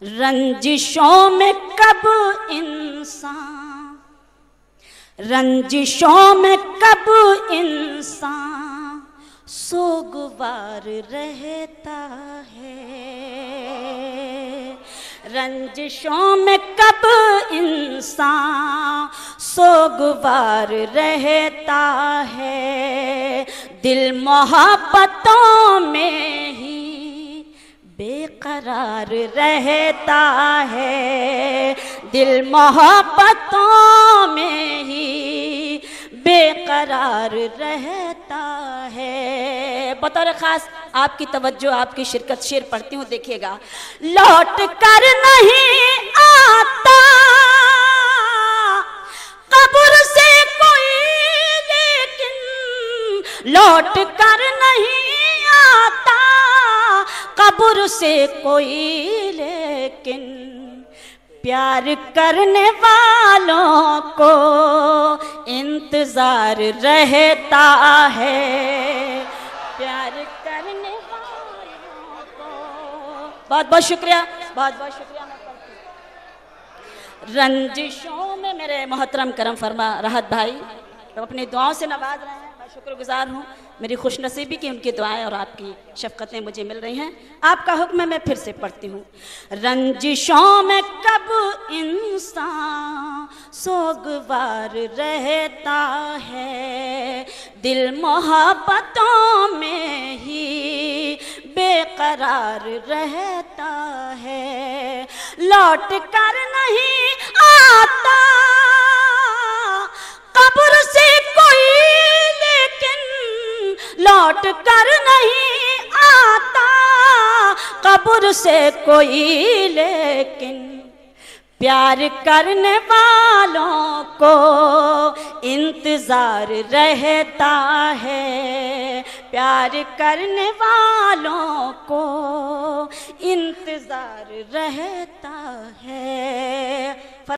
رنجشوں میں کب انسان سوگوار رہتا ہے، رنجشوں میں کب انسان سوگوار رہتا ہے، دل محبتوں میں ہی بے قرار رہتا ہے، دل محبتوں میں ہی بے قرار رہتا ہے۔ بطور خاص آپ کی توجہ، آپ کی شرکت، شعر پڑھتی ہوں، دیکھیے گا۔ لوٹ کر نہیں آتا قبر سے کوئی لیکن، لوٹ کر نہیں آتا قبر سے کوئی لیکن، پیار کرنے والوں کو انتظار رہتا ہے، پیار کرنے والوں کو۔ بہت بہت شکریہ، بہت بہت شکریہ۔ رنجشوں میں میرے محترم کرم فرما راحت بھائی اپنی دعاؤں سے نواز رہے ہیں، میں شکر گزار ہوں، میری خوش نصیبی کی ان کی دعائیں اور آپ کی شفقتیں مجھے مل رہی ہیں۔ آپ کا حکم ہے، میں پھر سے پڑھتی ہوں۔ رنجشوں میں کب انسان سوگوار رہتا ہے، دل محبتوں میں ہی بے قرار رہتا ہے، لوٹ کر نہیں آتا قبر سے کوئی لیکن، لوٹ کر نہیں آتا قبر سے کوئی لیکن، پیار کرنے والوں کو انتظار رہتا ہے، پیار کرنے والوں کو انتظار رہتا ہے۔